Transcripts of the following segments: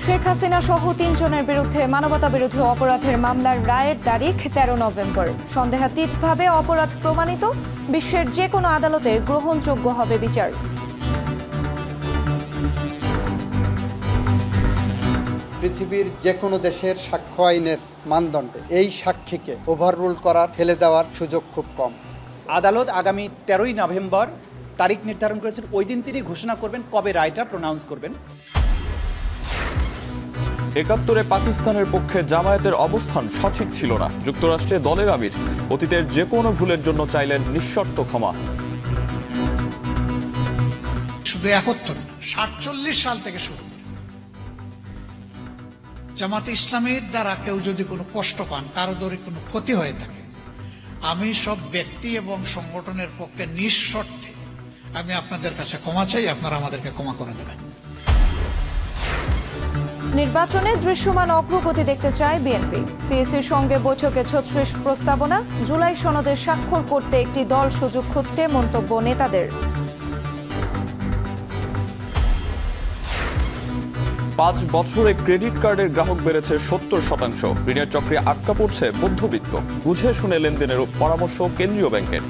শেখ হাসিনা সহ ৩ জনের বিরুদ্ধে মানবতাবিরোধী অপরাধের মামলার রায়ের তারিখ ১৩ নভেম্বর। সন্দেহাতীতভাবে অপরাধ প্রমাণিত, বিশ্বের যে কোনো আদালতে গ্রহণযোগ্য হবে বিচার। পৃথিবীর যে কোনো দেশের সাক্ষ্য আইনের মানদণ্ডে এই সাক্ষীকে ওভাররুল করার, ফেলে দেওয়ার সুযোগ খুব কম। আদালত আগামী ১৩ই নভেম্বর তারিখ নির্ধারণ করেছেন। ওই দিন তিনি ঘোষণা করবেন কবে রায়টা প্রোনাউন্স করবেন। ৭১-এ পাকিস্তানের পক্ষে জামায়াতের অবস্থান সঠিক ছিল না। যুক্তরাষ্ট্রে দলের আমির অতীতের যে কোনো ভুলের জন্য চাইলেন নিঃশর্ত ক্ষমা। শুধু ৭১ না, ৪৭ সাল থেকে শুরু করে জামাতে ইসলামীর দ্বারা কেউ যদি কোনো কষ্ট পান, কারো দরে কোনো ক্ষতি হয়ে থাকে, আমি সব ব্যক্তি এবং সংগঠনের পক্ষে নিঃশর্তে আমি আপনাদের কাছে ক্ষমা চাই, আপনারা আমাদেরকে ক্ষমা করে দেবেন। নির্বাচনে দৃশ্যমান অগ্রগতি দেখতে চায় বিএনপি। সিএসির সঙ্গে বৈঠকে ৩৬ প্রস্তাবনা। জুলাই সনদে স্বাক্ষর করতে একটি দল সুযোগ খুঁজছে, মন্তব্য নেতাদের। ৫ বছরে ক্রেডিট কার্ডের গ্রাহক বেড়েছে ৭০%। ঋণের চক্রে আটকা পড়ছে মধ্যবিত্ত। বুঝে শুনে লেনদেনের পরামর্শ কেন্দ্রীয় ব্যাংকের।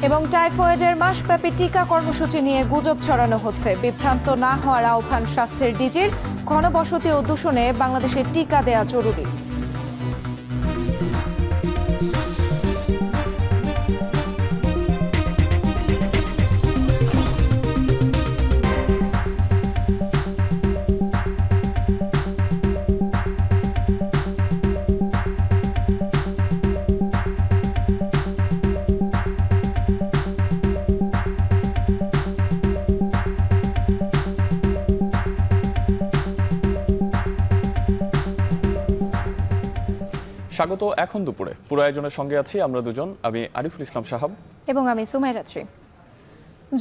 এবং টাইফয়েডের মাসব্যাপী টিকা কর্মসূচি নিয়ে গুজব ছড়ানো হচ্ছে। বিভ্রান্ত না হওয়ার আহ্বান স্বাস্থ্যের ডিজির। ঘনবসতি ও দূষণে বাংলাদেশে টিকা দেয়া জরুরি। স্বাগত এখন দুপুরে। পুরো আয়োজনের সঙ্গে আছি আমরা দুজন, আমি আরিফুল ইসলাম সাহাব এবং আমি সুমাইরাত্রী।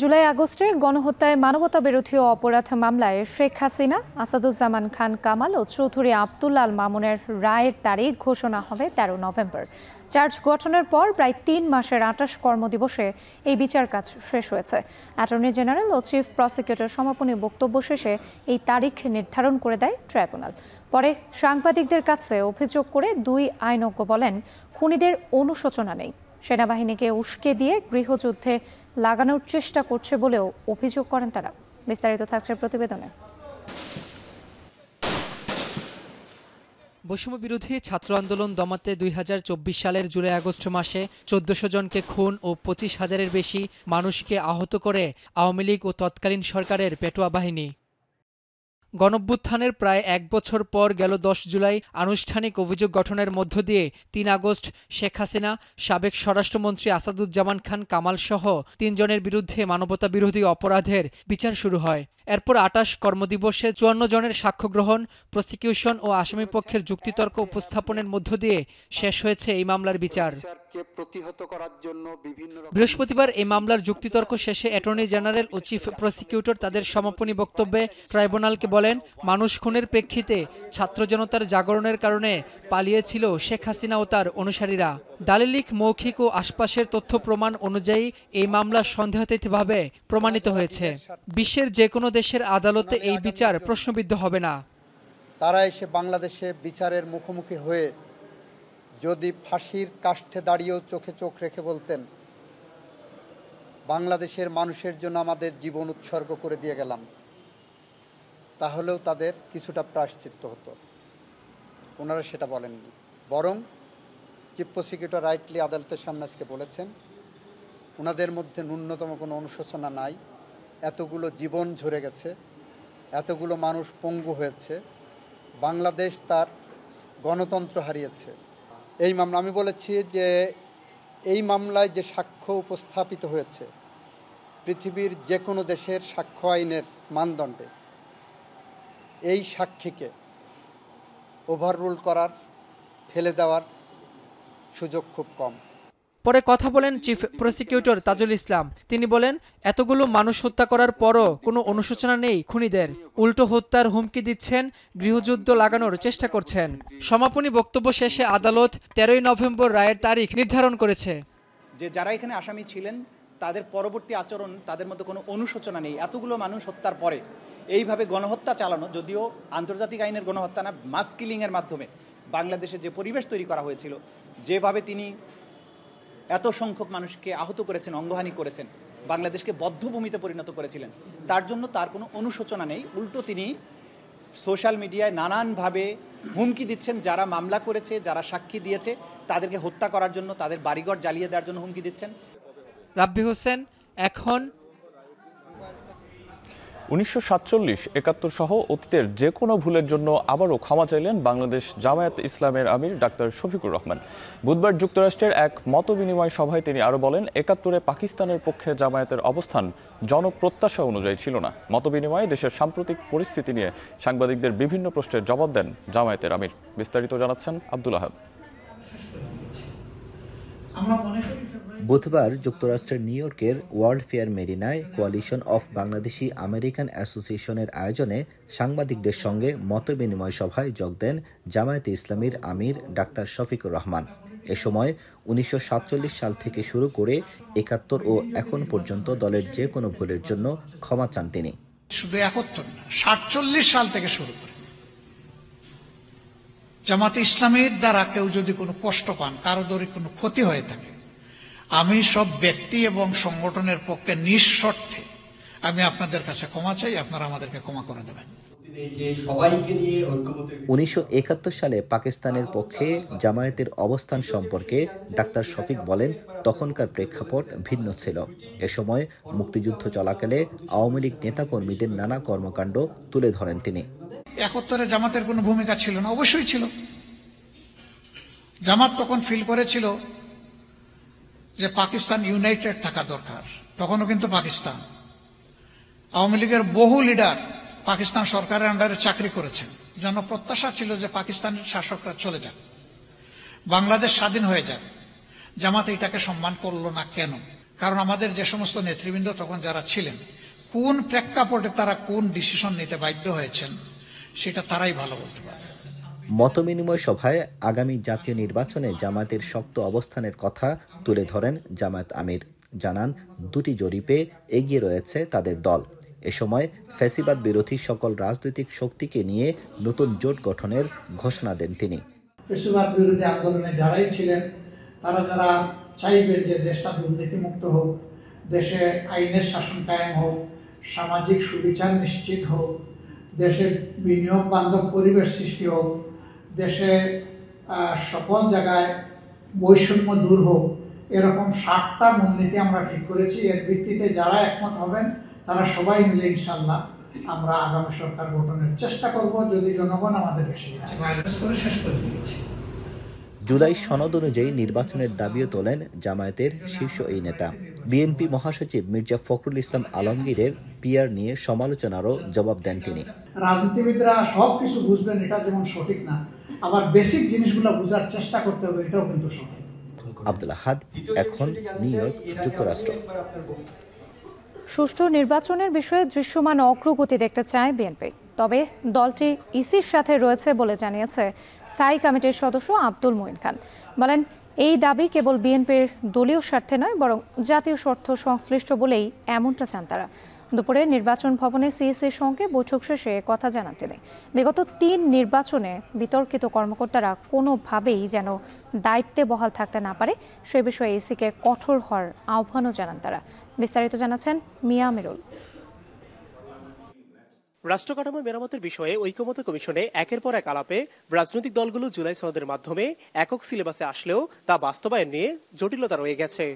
জুলাই আগস্টে গণহত্যায় মানবতাবিরোধী অপরাধ মামলায় শেখ হাসিনা, আসাদুজ্জামান খান কামাল ও চৌধুরী আব্দুল্লাহ আল মামুনের রায়ের তারিখ ঘোষণা হবে ১৩ নভেম্বর। চার্জ গঠনের পর প্রায় ৩ মাসের ২৮ কর্মদিবসে এই বিচার কাজ শেষ হয়েছে। অ্যাটর্নি জেনারেল ও চিফ প্রসিকিউটর সমাপনী বক্তব্য শেষে এই তারিখ নির্ধারণ করে দেয় ট্রাইব্যুনাল। পরে সাংবাদিকদের কাছে অভিযোগ করে ২ আইনজ্ঞ বলেন, খুনিদের অনুশোচনা নেই, সেনাবাহিনীকে উস্কে দিয়ে গৃহযুদ্ধে লাগানোর চেষ্টা করছে বলেও অভিযোগ করেন তারা। বিস্তারিত থাকছে প্রতিবেদনে। বৈষম্য বিরোধী ছাত্র আন্দোলন দমাতে ২০২৪ সালের জুলাই আগস্ট মাসে ১৪০০ জনকে খুন ও ২৫,০০০-এর বেশি মানুষকে আহত করে আওয়ামী লীগ ও তৎকালীন সরকারের পেটোয়া বাহিনী। গণঅভ্যুত্থানের প্রায় ১ বছর পর গেল ১০ জুলাই আনুষ্ঠানিক অভিযোগ গঠনের মধ্য দিয়ে ৩ আগস্ট শেখ হাসিনা, সাবেক স্বরাষ্ট্রমন্ত্রী আসাদুজ্জামান খান কামাল সহ ৩ জনের বিরুদ্ধে মানবতাবিরোধী অপরাধের বিচার শুরু হয়। এরপর ২৮ কর্মদিবসে ৫৪ জনের সাক্ষ্য গ্রহণ, প্রসিকিউশন ও আসামিপক্ষের যুক্তিতর্ক উপস্থাপনের মধ্য দিয়ে শেষ হয়েছে এই মামলার বিচার। বৃহস্পতিবার এই মামলার যুক্তিতর্ক শেষে অ্যাটর্নি জেনারেল ও চিফ প্রসিকিউটর তাদের সমাপনী বক্তব্যে ট্রাইব্যুনালকে বলেন, মানুষ খুনের প্রেক্ষিতে ছাত্র জনতার জাগরণের কারণে পালিয়েছিল শেখ হাসিনা ও তার অনুসারীরা। দালিলিক, মৌখিক ও আশপাশের তথ্য প্রমাণ অনুযায়ী এই মামলা সন্দেহাতীতভাবে প্রমাণিত হয়েছে। বিশ্বের যে কোনো দেশের আদালতে এই বিচার প্রশ্নবিদ্ধ হবে না। তারা এসে বাংলাদেশে বিচারের মুখোমুখি হয়ে যদি ফাঁসির কাষ্ঠে দাঁড়িয়েও চোখে চোখ রেখে বলতেন, বাংলাদেশের মানুষের জন্য আমাদের জীবন উৎসর্গ করে দিয়ে গেলাম, তাহলেও তাদের কিছুটা প্রায়শ্চিত্ত হতো। ওনারা সেটা বলেননি, বরং চিফ প্রসিকিউটর রাইটলি আদালতের সামনে আজকে বলেছেন, ওনাদের মধ্যে ন্যূনতম কোনো অনুশোচনা নাই। এতগুলো জীবন ঝরে গেছে, এতগুলো মানুষ পঙ্গু হয়েছে, বাংলাদেশ তার গণতন্ত্র হারিয়েছে। এই মামলা আমি বলেছি যে এই মামলায় যে সাক্ষ্য উপস্থাপিত হয়েছে, পৃথিবীর যে কোনো দেশের সাক্ষ্য আইনের মানদণ্ডে এই সাক্ষীকে ওভাররুল করার, ফেলে দেওয়ার সুযোগ খুব কম। পরে কথা বলেন চিফ প্রসিকিউটর তাজুল ইসলাম। তিনি বলেন, এতগুলো মানুষ হত্যা করার পরও কোনো অনুশোচনা নেই খুনিদের, উল্টো হত্যার হুমকি দিচ্ছেন, গৃহযুদ্ধ লাগানোর চেষ্টা করছেন। সমাপনী বক্তব্য শেষে আদালত ১৩ই নভেম্বর রায়ের তারিখ নির্ধারণ করেছে। যে যারা এখানে আসামি ছিলেন তাদের পরবর্তী আচরণ, তাদের মধ্যে কোনো অনুশোচনা নেই। এতগুলো মানুষ হত্যার পরে এইভাবে গণহত্যা চালানো, যদিও আন্তর্জাতিক আইনের গণহত্যা না, মাস কিলিংয়ের মাধ্যমে বাংলাদেশে যে পরিবেশ তৈরি করা হয়েছিল, যেভাবে তিনি এত সংখ্যক মানুষকে আহত করেছেন, অঙ্গহানি করেছেন, বাংলাদেশকে বদ্ধভূমিতে পরিণত করেছিলেন, তার জন্য তার কোনো অনুশোচনা নেই। উল্টো তিনি সোশ্যাল মিডিয়ায় নানানভাবে হুমকি দিচ্ছেন, যারা মামলা করেছে, যারা সাক্ষী দিয়েছে, তাদেরকে হত্যা করার জন্য, তাদের বাড়িঘর জ্বালিয়ে দেওয়ার জন্য হুমকি দিচ্ছেন। রাব্বি হোসেন, এখন। 1947-71 সহ অতীতের যে কোনো ভুলের জন্য আবারও ক্ষমা চাইলেন বাংলাদেশ জামায়াত ইসলামের আমির ডাক্তার শফিকুর রহমান। বুধবার যুক্তরাষ্ট্রের এক মতবিনিময় সভায় তিনি আরও বলেন, 71-এ পাকিস্তানের পক্ষে জামায়াতের অবস্থান জনপ্রত্যাশা অনুযায়ী ছিল না। মতবিনিময়ে দেশের সাম্প্রতিক পরিস্থিতি নিয়ে সাংবাদিকদের বিভিন্ন প্রশ্নের জবাব দেন জামায়াতের আমির। বিস্তারিত জানাচ্ছেন আব্দুল আহাদ। বুধবার যুক্তরাষ্ট্রের নিউ ইয়র্কের ওয়ার্ল্ড ফেয়ার মেরিনায় কোয়ালিশন অফ বাংলাদেশি আমেরিকান অ্যাসোসিয়েশনের আয়োজনে সাংবাদিকদের সঙ্গে মতবিনিময় সভায় যোগ দেন জামায়াতে ইসলামীর আমির ডাক্তার শফিকুর রহমান। এ সময় 1947 সাল থেকে শুরু করে 71 ও এখন পর্যন্ত দলের যে কোনো ভুলের জন্য ক্ষমা চান তিনি। শুধু 71 না, 47 সাল থেকে শুরু করে জামাতে ইসলামীর দ্বারা কেউ যদি কোনো কষ্ট পান, কারো দ্বারা কোনো ক্ষতি হয়ে থাকে, আমি সব ব্যক্তি এবং সংগঠনের পক্ষে নিঃশর্তে আমি আপনাদের কাছে ক্ষমা চাই, আপনারা আমাদেরকে ক্ষমা করে দেবেন। 1971 সালে পাকিস্তানের পক্ষে জামায়াতের অবস্থান সম্পর্কে ডাক্তার শফিক বলেন, তখনকার প্রেক্ষাপট ভিন্ন ছিল। এ সময় মুক্তিযুদ্ধ চলাকালে আওয়ামী লীগ নেতাকর্মীদের নানা কর্মকাণ্ড তুলে ধরেন তিনি। 71-এ জামাতের কোনো ভূমিকা ছিল না? অবশ্যই ছিল। জামাত তখন ফিল করেছিল যে পাকিস্তান ইউনাইটেড থাকা দরকার। তখনও কিন্তু পাকিস্তান, আওয়ামী লীগের বহু লিডার পাকিস্তান সরকারের আন্ডারে চাকরি করেছেন। জনপ্রত্যাশা ছিল যে পাকিস্তানের শাসকরা চলে যাক, বাংলাদেশ স্বাধীন হয়ে যাক। জামাত এটাকে সম্মান করলো না কেন? কারণ আমাদের যে সমস্ত নেতৃবৃন্দ তখন যারা ছিলেন, কোন প্রেক্ষাপটে তারা কোন ডিসিশন নিতে বাধ্য হয়েছেন, সেটা তারাই ভালো বলতে পারে। মতবিনিময় সভায় আগামী জাতীয় নির্বাচনে জামায়াতের শক্ত অবস্থানের কথা তুলে ধরেন জামায়াত আমির। জানান, দুটি জরিপে এগিয়ে রয়েছে তাদের দল। এ সময় ফ্যাসিবাদ বিরোধী সকল রাজনৈতিক শক্তিকে নিয়ে নতুন জোট গঠনের ঘোষণা দেন তিনি। ফ্যাসিবাদ বিরোধী আন্দোলনে যারাই ছিলেন, তারা যারা চাইবেন যে দেশটা দুর্নীতিমুক্ত হোক, দেশে আইনের শাসন কায়েম হোক, সামাজিক সুবিচার নিশ্চিত হোক, দেশে বিনিয়োগ বান্ধব পরিবেশ সৃষ্টি হোক, দেশে সকল জায়গায় বৈষম্য দূর হোক, এরকম 7টা মূলনীতি আমরা ঠিক করেছি। এর ভিত্তিতে যারা একমত হবেন তারা সবাই মিলে ইনশাল্লাহ আমরা আগামী সরকার গঠনের চেষ্টা করব, যদি জনগণ আমাদেরকে শেষ করে দিয়েছে। জুলাই সনদ অনুযায়ী নির্বাচনের দাবিও তোলেন জামায়াতের শীর্ষ এই নেতা। বিএনপি মহাসচিব মির্জা ফখরুল ইসলাম আলমগীরের পিআর নিয়ে সমালোচনারও জবাব দেন তিনি। রাজনীতিবিদরা সব কিছু বুঝবেন এটা যেমন সঠিক না, আবার বেসিক জিনিসগুলো বোঝার চেষ্টা করতে হবে, এটাও কিন্তু সঠিক। আব্দুল আহাদ, এখন নিউ ইয়র্ক, যুক্তরাষ্ট্র। সুষ্ঠু নির্বাচনের বিষয়ে দৃশ্যমান অগ্রগতি দেখতে চায় বিএনপি, তবে দলটি ইসির সাথে রয়েছে বলে জানিয়েছে স্থায়ী কমিটির সদস্য আব্দুল মুইন খান। বলেন, এই দাবি কেবল বিএনপির দলীয় স্বার্থে নয়, বরং জাতীয় স্বার্থ সংশ্লিষ্ট বলেই এমনটা চান তারা। দুপুরে নির্বাচন ভবনে সিইসির সঙ্গে বৈঠক শেষে কথা জানান তিনি। বিগত 3 নির্বাচনে বিতর্কিত কর্মকর্তারা কোনোভাবেই যেন দায়িত্বে বহাল থাকতে না পারে, সে বিষয়ে ইসিকে কঠোর হওয়ার আহ্বানও জানান তারা। বিস্তারিত জানাচ্ছেন মিয়া আমিরুল। রাষ্ট্রকাঠামো মেরামতের বিষয়ে ঐকমত্য কমিশনে একের পর এক আলাপে রাজনৈতিক দলগুলো জুলাই সনদের মাধ্যমে একক সিলেবাসে আসলেও তা বাস্তবায়ন নিয়ে জটিলতা রয়ে গেছে।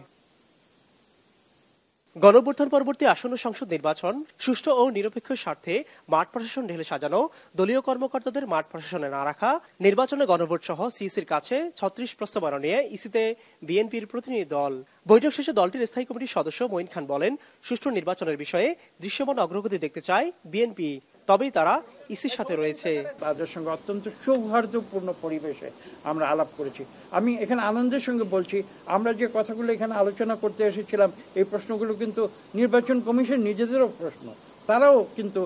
গণঅভ্যুত্থান পরবর্তী আসন্ন সংসদ নির্বাচন সুষ্ঠু ও নিরপেক্ষ স্বার্থে মাঠ প্রশাসন ঢেলে সাজানো, দলীয় কর্মকর্তাদের মাঠ প্রশাসনে না রাখা, নির্বাচনে গণভোট সহ সিইসির কাছে 36 প্রস্তাবনা নিয়ে ইসিতে বিএনপির প্রতিনিধি দল। বৈঠক শেষে দলটির স্থায়ী কমিটির সদস্য মঈন খান বলেন, সুষ্ঠু নির্বাচনের বিষয়ে দৃশ্যমান অগ্রগতি দেখতে চায় বিএনপি, তবেই তারা ইসির সাথে রয়েছে। তাদের সঙ্গে অত্যন্ত সৌহার্দ্যপূর্ণ পরিবেশে আমরা আলাপ করেছি। আমি এখানে আনন্দের সঙ্গে বলছি, আমরা যে কথাগুলো এখানে আলোচনা করতে এসেছিলাম, এই প্রশ্নগুলো কিন্তু নির্বাচন কমিশন নিজেদেরও প্রশ্ন। তারাও কিন্তু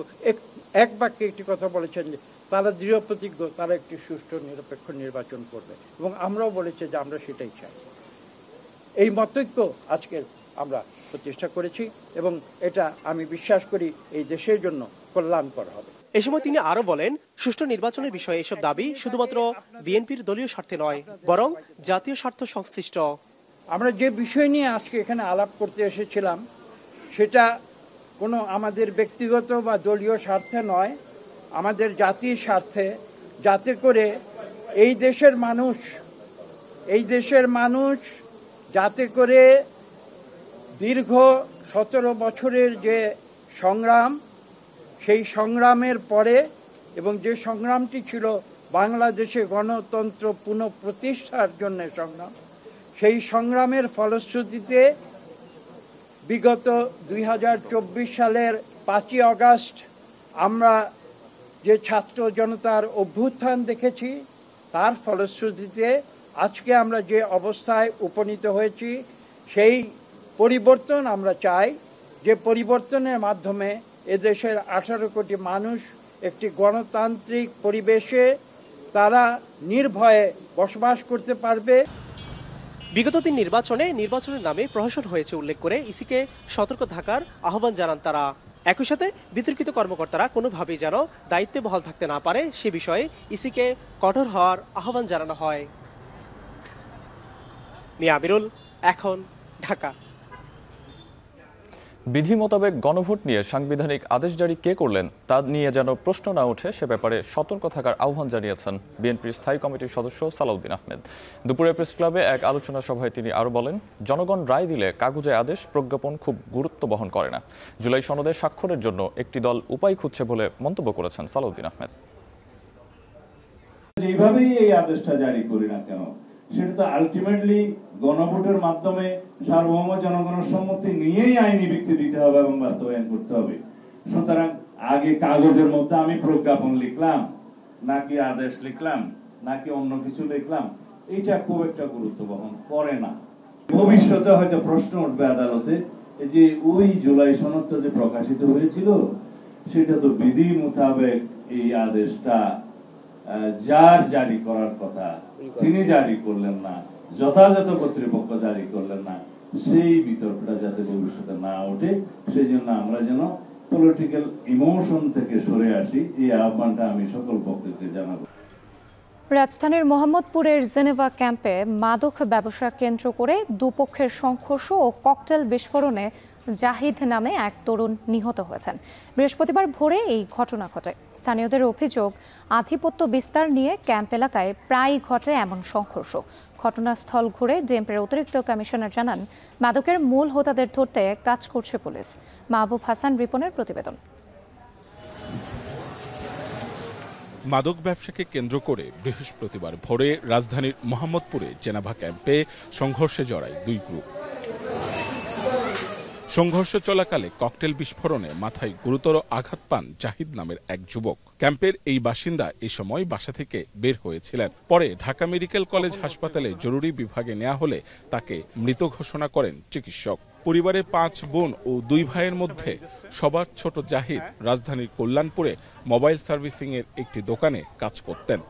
এক বাক্যে একটি কথা বলেছেন যে তারা দৃঢ় প্রতিজ্ঞ, তারা একটি সুষ্ঠু নিরপেক্ষ নির্বাচন করবে, এবং আমরাও বলেছি যে আমরা সেটাই চাই। এই মতৈক্য আজকের আমরা প্রতিষ্ঠা করেছি এবং এটা আমি বিশ্বাস করি এই দেশের জন্য কল্যাণকর হবে। এ সময় তিনি আরো বলেন, সুষ্ঠু নির্বাচনের বিষয়ে এসব দাবি শুধুমাত্র বিএনপির দলীয় স্বার্থে নয়, বরং জাতীয় স্বার্থ সংশ্লিষ্ট। আমরা যে বিষয় নিয়ে আজকে এখানে আলাপ করতে এসেছিলাম সেটা কোনো আমাদের ব্যক্তিগত বা দলীয় স্বার্থে নয়, আমাদের জাতির স্বার্থে, যাতে করে এই দেশের মানুষ যাতে করে দীর্ঘ 17 বছরের যে সংগ্রাম, সেই সংগ্রামের পরে এবং যে সংগ্রামটি ছিল বাংলাদেশে গণতন্ত্র পুনঃপ্রতিষ্ঠার জন্য সংগ্রাম, সেই সংগ্রামের ফলশ্রুতিতে বিগত 2024 সালের 5ই আগস্ট আমরা যে ছাত্র জনতার অভ্যুত্থান দেখেছি, তার ফলশ্রুতিতে আজকে আমরা যে অবস্থায় উপনীত হয়েছি, সেই পরিবর্তন আমরা চাই, যে পরিবর্তনের মাধ্যমে এদেশের 18 কোটি মানুষ একটি গণতান্ত্রিক পরিবেশে তারা নির্ভয়ে বসবাস করতে পারবে। বিগত দিন নির্বাচনের নামে প্রহসন হয়েছে উল্লেখ করে ইসিকে সতর্ক থাকার আহ্বান জানান তারা। একই সাথে বিতর্কিত কর্মকর্তারা কোনোভাবেই যেন দায়িত্বে বহাল থাকতে না পারে সে বিষয়ে ইসিকে কঠোর হওয়ার আহ্বান জানানো হয়। মিয়া আমিরুল, এখন, ঢাকা। বিধি মোতাবেক গণভোট নিয়ে সাংবিধানিক আদেশ জারি কে করলেন তা নিয়ে যেন প্রশ্ন না ওঠে সে ব্যাপারে সতর্ক থাকার আহ্বান জানিয়েছেন বিএনপির স্থায়ী কমিটির সদস্য সালাউদ্দিন আহমেদ। দুপুরে প্রেস ক্লাবে এক আলোচনা সভায় তিনি আরও বলেন, জনগণ রায় দিলে কাগজে আদেশ প্রজ্ঞাপন খুব গুরুত্ব বহন করে না। জুলাই সনদে স্বাক্ষরের জন্য একটি দল উপায় খুঁজছে বলে মন্তব্য করেছেন সালাউদ্দিন আহমেদ। যেভাবেই এই আদেশটা জারি করি না কেন, সেটা তো আলটিমেটলি গণভোটের মাধ্যমে সার্বভৌম জনগণের সম্মতি নিয়েই আইনি ভিত্তি দিতে হবে এবং বাস্তবায়ন করতে হবে। সুতরাং আগে কাগজের মধ্যে আমি প্রজ্ঞাপন লিখলাম নাকি আদেশ লিখলাম নাকি অন্য কিছু লিখলাম, এইটা খুব একটা গুরুত্ব বহন করে না। ভবিষ্যতে হয়তো প্রশ্ন উঠবে আদালতে যে ওই জুলাই সনদটা যে প্রকাশিত হয়েছিল সেটা তো বিধি মোতাবেক এই আদেশটা যার জারি করার কথা তিনি জারি করলেন না, যথাযথ কর্তৃপক্ষ জারি করলেন না, সেই বিতর্কটা যাতে ভবিষ্যতে না ওঠে সেই জন্য আমরা যেন পলিটিক্যাল ইমোশন থেকে সরে আসি, এই আহ্বানটা আমি সকল পক্ষকে জানাবো। রাজধানীর মোহাম্মদপুরের জেনেভা ক্যাম্পে মাদক ব্যবসা কেন্দ্র করে দুপক্ষের সংঘর্ষ ও ককটেল বিস্ফোরণে জাহিদ নামে এক তরুণ নিহত হয়েছেন। বৃহস্পতিবার ভোরে এই ঘটনা ঘটে। স্থানীয়দের অভিযোগ, আধিপত্য বিস্তার নিয়ে ক্যাম্প এলাকায় প্রায়ই ঘটে এমন সংঘর্ষ। ঘটনাস্থল ঘুরে ডিএমপির অতিরিক্ত কমিশনার জানান, মাদকের মূল হোতাদের ধরতে কাজ করছে পুলিশ। মাহবুব হাসান রিপনের প্রতিবেদন। মাদক ব্যবসাকে কেন্দ্র করে বৃহস্পতিবার ভোরে রাজধানীর মোহাম্মদপুরে জেনেভা ক্যাম্পে সংঘর্ষে জড়ায় দুই গ্রুপ। সংঘর্ষ চলাকালে ককটেল বিস্ফোরণে মাথায় গুরুতর আঘাত পান জাহিদ নামের এক যুবক। ক্যাম্পের এই বাসিন্দা এ সময় বাসা থেকে বের হয়েছিলেন। পরে ঢাকা মেডিকেল কলেজ হাসপাতালে জরুরি বিভাগে নেওয়া হলে তাকে মৃত ঘোষণা করেন চিকিৎসক। পরিবারের 5 বোন ও 2 ভাইয়ের মধ্যে সবার ছোট জাহিদ রাজধানীর কল্যাণপুরে মোবাইল সার্ভিসিং এর একটি দোকানে কাজ করতেন।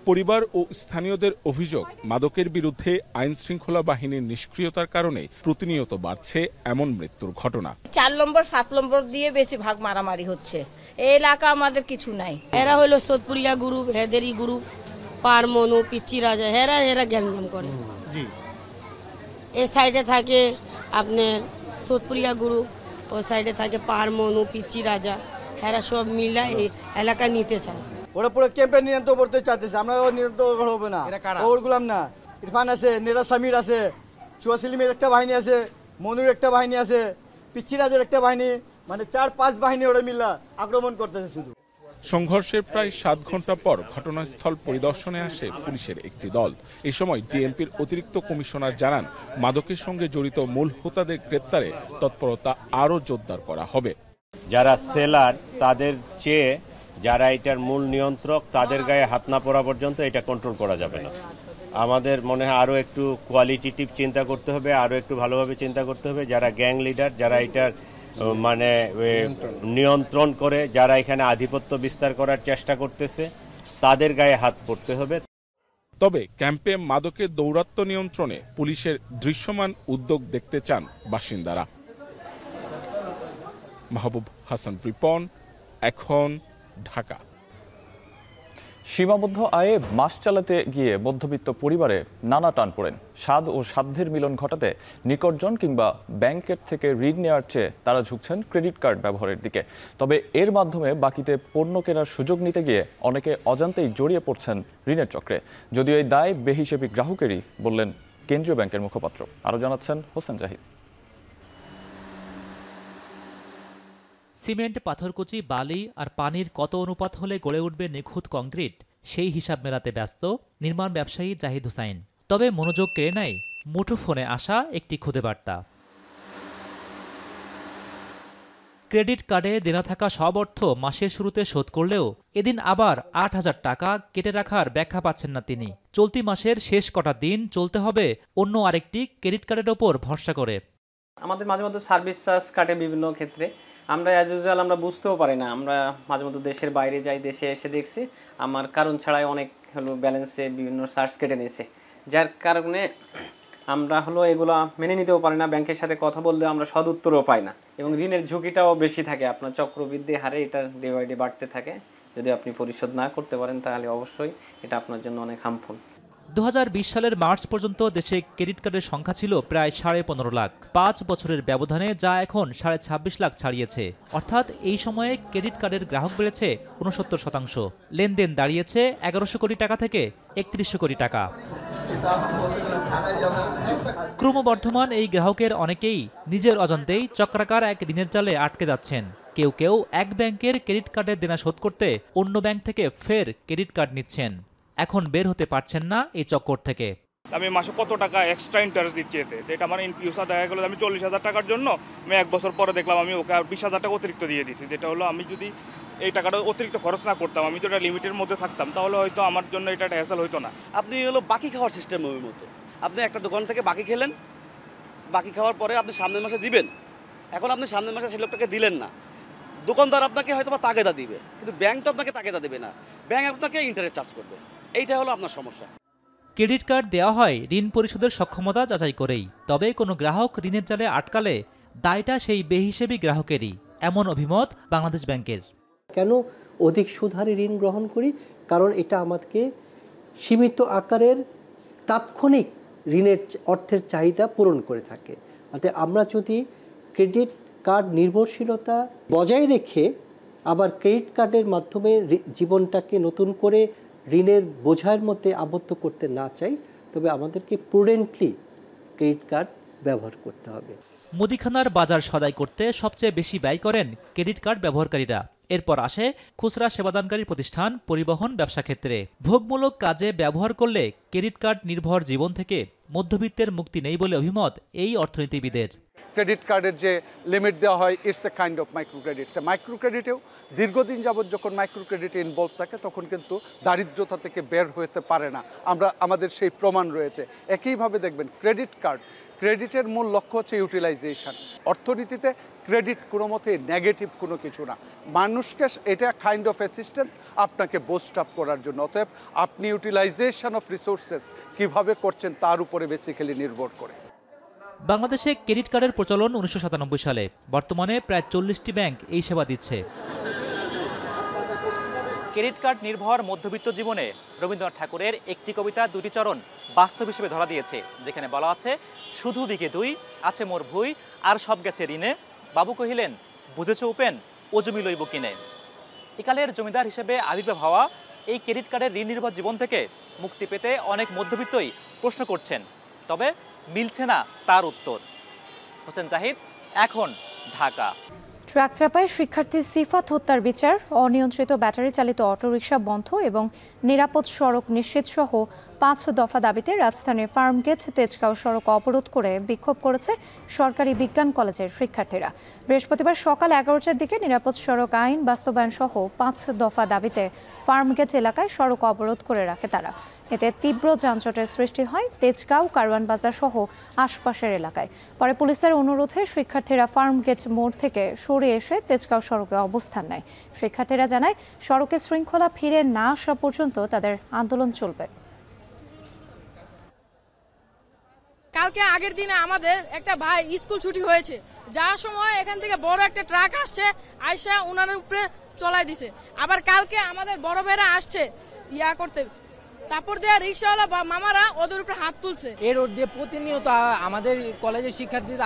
পরিবার ও স্থানীয়দের অভিযোগ, মাদকের বিরুদ্ধে আইন শৃঙ্খলা বাহিনীর নিষ্ক্রিয়তার কারণে প্রতিনিয়ত বাড়ছে এমন মৃত্যুর ঘটনা। 4 নম্বর 7 নম্বর দিয়ে বেশি ভাগ মারামারি হচ্ছে। এই এলাকা আমাদের কিছু নাই। এরা হলো সোদপুরিয়া গ্রুপ, হেদেরি গ্রুপ, পারমনু, পিচ্চি রাজা, এরা গ্যাঞ্জাম করে। জি, এই সাইডে থাকে আপনার সোদপুরিয়া গ্রুপ, ওই সাইডে থাকে পারমনু, পিচ্চি রাজা, এরা সব মিলা এই এলাকা নিতে চায়। ওরা পুরো ক্যাম্পে নিয়ন্ত্রণ করতে চাইতেছে, আমরা নিয়ন্ত্রণ হবে না। ওর গুলাম না, ইরফান আছে, নেরা সামির আছে, চুয়া সেলিমের একটা বাহিনী আছে, মনুর একটা বাহিনী আছে, পিচ্চিরাজের একটা বাহিনী, মানে 4-5 বাহিনী ওরা মিল্লা আক্রমণ করতেছে শুধু। সংঘর্ষের প্রায় 7 ঘন্টা পর ঘটনাস্থল পরিদর্শনে আসে পুলিশের একটি দল। এই সময় ডিএমপির অতিরিক্ত কমিশনার জানান, মাদকের সঙ্গে জড়িত মূল হোতাদের গ্রেপ্তারে তৎপরতা আরও জোরদার করা হবে। যারা সেলার তাদের চেয়ে যারা এটার মূল নিয়ন্ত্রক তাদের গায়ে হাত না পড়া পর্যন্ত এটা কন্ট্রোল করা যাবে না। আমাদের মনে হয় আরও একটু কোয়ালিটেটিভ চিন্তা করতে হবে, আরও একটু ভালোভাবে চিন্তা করতে হবে। যারা গ্যাং লিডার, যারা এটার মানে নিয়ন্ত্রণ করে, যারা এখানে আধিপত্য বিস্তার করার চেষ্টা করতেছে, তাদের গায়ে হাত পড়তে হবে। তবে ক্যাম্পে মাদকের দৌরাত্ম্য নিয়ন্ত্রণে পুলিশের দৃশ্যমান উদ্যোগ দেখতে চান বাসিন্দারা। মাহবুব হাসান রিপন, এখন, ঢাকা। সীমাবদ্ধ আয়ে মাস চালাতে গিয়ে মধ্যবিত্ত পরিবারে নানা টান পড়েন। স্বাদ ও সাধ্যের মিলন ঘটাতে নিকটজন কিংবা ব্যাংকের থেকে ঋণ নেওয়ার চেয়ে তারা ঝুঁকছেন ক্রেডিট কার্ড ব্যবহারের দিকে। তবে এর মাধ্যমে বাকিতে পণ্য কেনার সুযোগ নিতে গিয়ে অনেকে অজান্তেই জড়িয়ে পড়ছেন ঋণের চক্রে। যদিও এই দায় বেহিসেবি গ্রাহকেরই, বললেন কেন্দ্রীয় ব্যাংকের মুখপাত্র। আরও জানাচ্ছেন হোসেন জাহিদ। সিমেন্ট, পাথরকুচি, বালি আর পানির কত অনুপাত হলে গড়ে উঠবে নিখুঁত কংক্রিট, সেই হিসাব মেলাতে ব্যস্ত নির্মাণ ব্যবসায়ী জাহিদ হুসাইন। তবে মনোযোগ কেড়ে নেয় মুঠোফোনে আসা একটি খুদে বার্তা। ক্রেডিট কার্ডে দেনা থাকা সব অর্থ মাসের শুরুতে শোধ করলেও এদিন আবার ৮,০০০ টাকা কেটে রাখার ব্যাখ্যা পাচ্ছেন না তিনি। চলতি মাসের শেষ কটা দিন চলতে হবে অন্য আরেকটি ক্রেডিট কার্ডের ওপর ভরসা করে। আমাদের মাঝে মধ্যে সার্ভিস চার্জ কাটে বিভিন্ন ক্ষেত্রে, আমরা অ্যাজ ইউজুয়াল আমরা বুঝতেও পারি না। আমরা মাঝে মধ্যে দেশের বাইরে যাই, দেশে এসে দেখছি আমার কারণ ছাড়াই অনেক ব্যালেন্সে বিভিন্ন চার্জ কেটে নিয়েছে, যার কারণে আমরা এগুলো মেনে নিতেও পারি না। ব্যাংকের সাথে কথা বললে আমরা সদ উত্তরও পাই না, এবং ঋণের ঝুঁকিটাও বেশি থাকে। আপনার চক্রবৃদ্ধি হারে এটা ডে বাই ডে বাড়তে থাকে। যদি আপনি পরিশোধ না করতে পারেন তাহলে অবশ্যই এটা আপনার জন্য অনেক হার্মফুল। 2020 সালের মার্চ পর্যন্ত দেশে ক্রেডিট কার্ডের সংখ্যা ছিল প্রায় 15.5 লাখ। 5 বছরের ব্যবধানে যা এখন 26.5 লাখ ছাড়িয়েছে। অর্থাৎ এই সময়ে ক্রেডিট কার্ডের গ্রাহক বেড়েছে 69%। লেনদেন দাঁড়িয়েছে 1100 কোটি টাকা থেকে 3100 কোটি টাকা। ক্রমবর্ধমান এই গ্রাহকের অনেকেই নিজের অজান্তেই চক্রাকার এক ঋণের জালে আটকে যাচ্ছেন। কেউ কেউ এক ব্যাংকের ক্রেডিট কার্ডের দেনা শোধ করতে অন্য ব্যাংক থেকে ফের ক্রেডিট কার্ড নিচ্ছেন। এখন বের হতে পারছেন না এই চক্কর থেকে। আমি মাসে কত টাকা এক্সট্রা ইন্টারেস্ট দিচ্ছি এতে, এটা আমার ইনফিউসার দেখা গেলো আমি 40,000 টাকার জন্য আমি 1 বছর পরে দেখলাম আমি ওকে 20,000 টাকা অতিরিক্ত দিয়ে দিয়েছি। যেটা হলো আমি যদি এই টাকাটা অতিরিক্ত খরচ না করতাম, আমি তো এটা লিমিটের মধ্যে থাকতাম, তাহলে হয়তো আমার জন্য এটা একটা হ্যাসেল হইতো না। আপনি বাকি খাওয়ার সিস্টেমের মতো, আপনি একটা দোকান থেকে বাকি খেলেন, বাকি খাওয়ার পরে আপনি সামনের মাসে দিবেন। এখন আপনি সামনের মাসে সেই লোকটাকে দিলেন না, দোকানদার আপনাকে হয়তো বা তাগেদা দিবে, কিন্তু ব্যাংক তো আপনাকে তাগেদা দেবে না, ব্যাংক আপনাকে ইন্টারেস্ট চার্জ করবে। এইটা হলো আপনার সমস্যা। ক্রেডিট কার্ড দেওয়া হয় ঋণ পরিশোধের সক্ষমতা যাচাই করেই। তবে কোনো গ্রাহক ঋণের জালে আটকালে দায়টা সেই বেহিসেবি গ্রাহকেরই, এমন অভিমত বাংলাদেশ ব্যাংকের। কেন অধিক সুদহারে ঋণ গ্রহণ করি? কারণ এটা আমাদেরকে সীমিত আকারের তাৎক্ষণিক ঋণের অর্থের চাহিদা পূরণ করে থাকে। অর্থাৎ আমরা যদি ক্রেডিট কার্ড নির্ভরশীলতা বজায় রেখে আবার ক্রেডিট কার্ডের মাধ্যমে জীবনটাকে নতুন করে ঋণের বোঝার মধ্যে আবদ্ধ করতে না চাই, তবে আমাদেরকে প্রুডেন্টলি ক্রেডিট কার্ড ব্যবহার করতে হবে। মুদিখানার বাজার সদাই করতে সবচেয়ে বেশি ব্যয় করেন ক্রেডিট কার্ড ব্যবহারকারীরা। এরপর আসে খুচরা সেবাদানকারী প্রতিষ্ঠান, পরিবহন, ব্যবসা ক্ষেত্রে। ভোগমূলক কাজে ব্যবহার করলে ক্রেডিট কার্ড নির্ভর জীবন থেকে মধ্যবিত্তের মুক্তি নেই বলে অভিমত এই অর্থনীতিবিদের। ক্রেডিট কার্ডের যে লিমিট দেওয়া হয়, it's a kind of micro credit. Micro ক্রেডিটেও দীর্ঘদিন যাবৎ যখন মাইক্রো ক্রেডিটে ইনভলভ থাকে তখন কিন্তু দারিদ্রতা থেকে বের হতে পারে না, আমাদের সেই প্রমাণ রয়েছে। একইভাবে দেখবেন ক্রেডিটের মূল লক্ষ্য হচ্ছে ইউটিলাইজেশন। অর্থনীতিতে ক্রেডিট কোনো মতে নেগেটিভ কোনো কিছু না, মানুষকে এটা কাইন্ড অফ অ্যাসিস্ট্যান্স আপনাকে বুস্ট আপ করার জন্য। অতএব আপনি ইউটিলাইজেশন অফ রিসোর্সেস কীভাবে করছেন তার উপরে বেসিক্যালি নির্ভর করে। বাংলাদেশে ক্রেডিট কার্ডের প্রচলন 1997 সালে। বর্তমানে প্রায় 40টি ব্যাংক এই সেবা দিচ্ছে। ক্রেডিট কার্ড নির্ভর মধ্যবিত্ত জীবনে রবীন্দ্রনাথ ঠাকুরের একটি কবিতা 2টি চরণ বাস্তব হিসেবে ধরা দিয়েছে, যেখানে বলা আছে, শুধু বিঘে 2 আছে মোর ভুই, আর সব গেছে ঋণে, বাবু কহিলেন বুঝেছ উপেন, ও জমি লইব কিনে। একালের জমিদার হিসেবে আবির্ভাব হওয়া এই ক্রেডিট কার্ডের ঋণ নির্ভর জীবন থেকে মুক্তি পেতে অনেক মধ্যবিত্তই প্রশ্ন করছেন, তবে মিলছে না তার উত্তর। হোসেন জাহিদ, এখন, ঢাকা। ট্রাক চাপায় শিক্ষার্থী সিফাত হত্যার বিচার, অনিয়ন্ত্রিত ব্যাটারি চালিত অটোরিকশা বন্ধ এবং নিরাপদ সড়ক নিশ্চিত সহ 5 দফা দাবিতে রাজধানীর ফার্মগেট তেজগাঁও সড়ক অবরোধ করে বিক্ষোভ করেছে সরকারি বিজ্ঞান কলেজের শিক্ষার্থীরা। বৃহস্পতিবার সকাল 11টার দিকে নিরাপদ সড়ক আইন বাস্তবায়ন সহ 5 দফা দাবিতে ফার্মগেট এলাকায় সড়ক অবরোধ করে রাখে তারা। এতে তীব্র যানজটের সৃষ্টি হয় তেজগাঁও, কারওয়ান বাজার সহ আশপাশের এলাকায়। পরে পুলিশের অনুরোধে শিক্ষার্থীরা ফার্মগেট মোড় থেকে সরে এসে তেজগাঁও সড়কে অবস্থান নেয়। শিক্ষার্থীরা জানায়, সড়কে শৃঙ্খলা ফিরে না আসা পর্যন্ত তাদের আন্দোলন চলবে। কালকে আগের দিনে আমাদের একটা ভাই স্কুল ছুটি হয়েছে, যাওয়ার সময় এখান থেকে বড় একটা ট্রাক আসছে, আইসা উনার উপরে চলাই দিছে। আবার কালকে আমাদের বড় ভাইরা আসছে ইয়া করতে, তারপর দেয়া রিক্সাওয়ালা বা মামারা ওদের উপরে হাত তুলছে। এই রোড দিয়ে প্রতিনিয়ত আমাদের কলেজের শিক্ষার্থীরা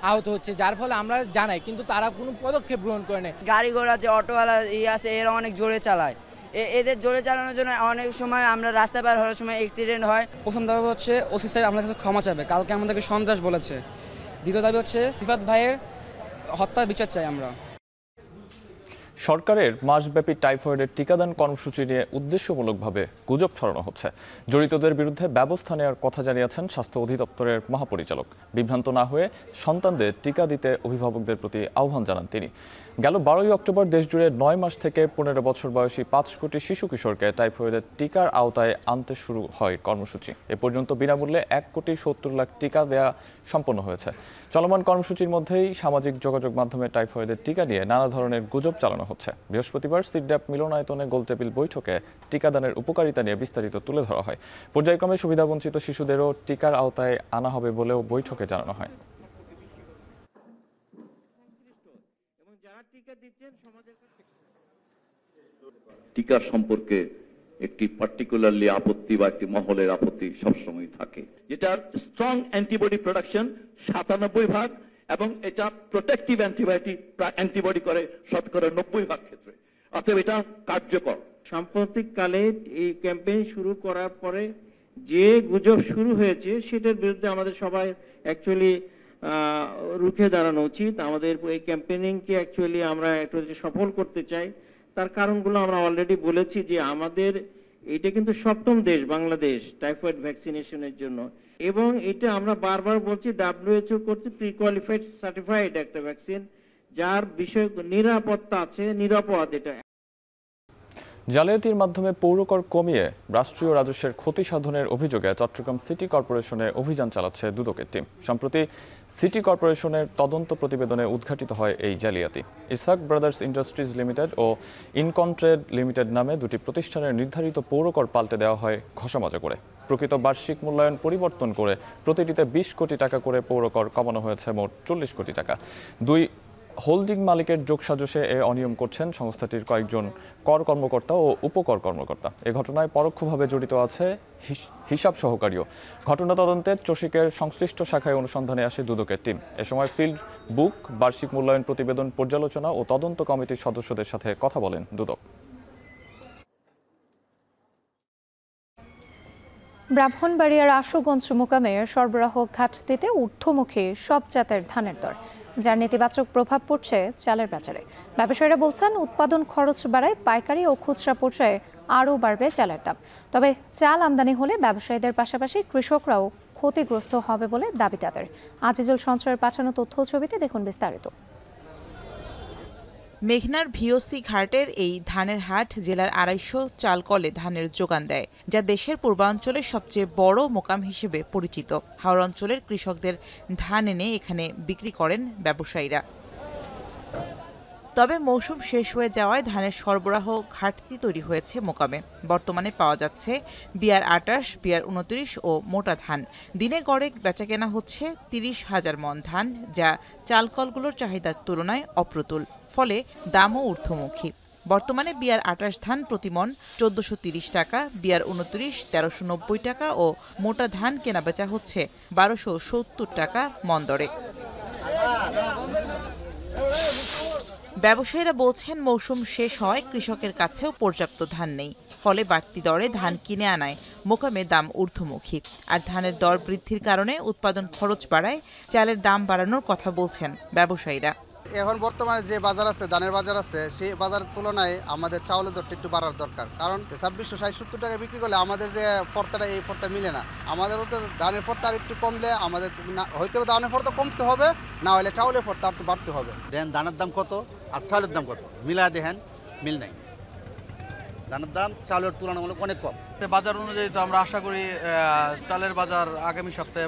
আহত হচ্ছে, যার ফলে আমরা জানাই কিন্তু তারা কোনো পদক্ষেপ গ্রহণ করে না। গাড়ি ঘোড়া যে অটোওয়ালা আছে এরা অনেক জোরে চালায়, এদের জোরে চালানোর জন্য অনেক সময় আমরা রাস্তা পার হওয়ার সময় অ্যাক্সিডেন্ট হয়। প্রথম দাবি হচ্ছে ওসি স্যার আমাদের কাছে ক্ষমা চাইবে, কালকে আমাদেরকে সন্ত্রাস বলেছে। দ্বিতীয় দাবি হচ্ছে রিফাত ভাইয়ের হত্যার বিচার চাই আমরা। সরকারের মাসব্যাপী টাইফয়েডের টিকাদান কর্মসূচি নিয়ে উদ্দেশ্যমূলকভাবে গুজব ছড়ানো হচ্ছে। জড়িতদের বিরুদ্ধে ব্যবস্থা নেওয়ার কথা জানিয়েছেন স্বাস্থ্য অধিদপ্তরের মহাপরিচালক। বিভ্রান্ত না হয়ে সন্তানদের টিকা দিতে অভিভাবকদের প্রতি আহ্বান জানান তিনি। গেল 12ই অক্টোবর দেশজুড়ে 9 মাস থেকে 15 বছর বয়সী 5 কোটি শিশু কিশোরকে টাইফয়েডের টিকার আওতায় আনতে শুরু হয় কর্মসূচি। এ পর্যন্ত বিনামূল্যে 1 কোটি 70 লাখ টিকা দেয়া সম্পন্ন হয়েছে। চলমান কর্মসূচির মধ্যেই সামাজিক যোগাযোগ মাধ্যমে টাইফয়েডের টিকা নিয়ে নানা ধরনের গুজব চালানো হচ্ছে। বৃহস্পতিবার সিডডাপ মিলনায়তনে গোলটেবিল বৈঠকে টিকাদানের উপকারিতা নিয়ে বিস্তারিত তুলে ধরা হয়। পর্যায়ক্রমে সুবিধাবঞ্চিত শিশুদেরও টিকার আওতায় আনা হবে বলেও বৈঠকে জানানো হয়। টিকা সম্পর্কে একটি পার্টিকুলারলি আপত্তি বা একটি মহলের আপত্তি সবসময় থাকে, যেটার স্ট্রং অ্যান্টিবডি প্রোডাকশন 97% এবং এটা প্রোটেক্টিভ অ্যান্টিবডি করে শতকরা 90% ক্ষেত্রে, অতএব এটা কার্যকর। সাম্প্রতিককালে এই ক্যাম্পেইন শুরু করার পরে যে গুজব শুরু হয়েছে সেটার বিরুদ্ধে আমাদের সবাই অ্যাকচুয়ালি রুখে দাঁড়ানো উচিত। আমাদের এই ক্যাম্পেইনিংকে অ্যাকচুয়ালি আমরা একটু সফল করতে চাই। তার কারণগুলো আমরা অলরেডি বলেছি যে আমাদের এটা কিন্তু 7ম দেশ বাংলাদেশ টাইফয়েড ভ্যাকসিনেশনের জন্য, এবং এটা আমরা বারবার বলছি WHO করছে প্রি কোয়ালিফাইড সার্টিফাইড একটা ভ্যাকসিন, যার বিষয় নিরাপত্তা আছে, নিরাপদ। এটা জালিয়াতির মাধ্যমে পৌরকর কমিয়ে রাষ্ট্রীয় রাজস্বের ক্ষতি সাধনের অভিযোগে চট্টগ্রাম সিটি কর্পোরেশনে অভিযান চালাচ্ছে দুদকের টিম। সম্প্রতি সিটি কর্পোরেশনের তদন্ত প্রতিবেদনে উদ্ঘাটিত হয় এই জালিয়াতি। ইসহাক ব্রাদার্স ইন্ডাস্ট্রিজ লিমিটেড ও ইনকন্ট্রেড লিমিটেড নামে দুটি প্রতিষ্ঠানের নির্ধারিত পৌরকর পাল্টে দেওয়া হয় ঘষামজা করে। প্রকৃত বার্ষিক মূল্যায়ন পরিবর্তন করে প্রতিটিতে 20 কোটি টাকা করে পৌরকর কমানো হয়েছে মোট 40 কোটি টাকা। দুই হোল্ডিং মালিকের যোগসাজশে এ অনিয়ম করছেন সংস্থাটির কয়েকজন কর কর্মকর্তা ও উপকর কর্মকর্তা। এ ঘটনায় পরোক্ষভাবে জড়িত আছে হিসাব সহকারীও। ঘটনা তদন্তে চসিকের সংশ্লিষ্ট শাখায় অনুসন্ধানে আসে দুদকের টিম। এ সময় ফিল্ড বুক, বার্ষিক মূল্যায়ন প্রতিবেদন পর্যালোচনা ও তদন্ত কমিটির সদস্যদের সাথে কথা বলেন দুদক। ব্রাহ্মণবাড়িয়ার আশুগঞ্জ মোকামে সরবরাহ ঘাটতিতে ঊর্ধ্বমুখী সব জাতের ধানের দর, যার নেতিবাচক প্রভাব পড়ছে চালের বাজারে। ব্যবসায়ীরা বলছেন উৎপাদন খরচ বাড়ায় পাইকারি ও খুচরা পর্যায়ে আরও বাড়বে চালের দাম। তবে চাল আমদানি হলে ব্যবসায়ীদের পাশাপাশি কৃষকরাও ক্ষতিগ্রস্ত হবে বলে দাবি তাদের। আজিজুল সঞ্চয়ের পাঠানো তথ্য ছবিতে দেখুন বিস্তারিত। মেঘনার ভিওসি ঘাটের এই ধানের হাট জেলার 250 চাল কলে ধানের যোগান দেয়, যা দেশের পূর্বাঞ্চলের সবচেয়ে বড় মোকাম হিসেবে পরিচিত। হাওড় অঞ্চলের কৃষকদের ধান এনে এখানে বিক্রি করেন ব্যবসায়ীরা। তবে মৌসুম শেষ হয়ে যাওয়ায় ধানের সরবরাহ ঘাটতি তৈরি হয়েছে মোকামে। বর্তমানে পাওয়া যাচ্ছে বিআর 28, বিআর 29 ও মোটা ধান। দিনে গড়ে বেচাকেনা হচ্ছে 30,000 মণ ধান, যা চালকলগুলোর চাহিদার তুলনায় অপ্রতুল, ফলে দামও ঊর্ধ্বমুখী। বর্তমানে বিআর 28 ধান প্রতি মণ 1430 টাকা, বিআর 29 1390 টাকা ও মোটা ধান কেনাবেচা হচ্ছে 1270 টাকা মণ দরে। ব্যবসায়ীরা বলছেন মৌসুম শেষ হয় কৃষকের কাছেও পর্যাপ্ত ধান নেই, ফলে বাড়তি দরে ধান কিনে আনায় মোকামে দাম ঊর্ধ্বমুখী। আর ধানের দর বৃদ্ধির কারণে উৎপাদন খরচ বাড়ায় চালের দাম বাড়ানোর কথা বলছেন ব্যবসায়ীরা। এখন বর্তমানে যে বাজার আছে, ধানের বাজার আছে, সেই বাজারের তুলনায় আমাদের চাউলের দরটা একটু বাড়ার দরকার। কারণ 2660-70 টাকা বিক্রি করলে আমাদের যে পর্তাটা, এই পর্তা মিলে না। আমাদের মধ্যে ধানের পর্তা আর একটু কমলে আমাদের হয়তো ধানের পর্তা কমতে হবে, না হলে চাউলের পর্তা একটু বাড়তে হবে। দেন ধানের দাম কত আর চাউলের দাম কত মিলা দেখেন, মিল নাই। ধানের দাম চাউলের তুলনামূলক অনেক কম। বাজার অনুযায়ী তো আমরা আশা করি চালের বাজার আগামী সপ্তাহে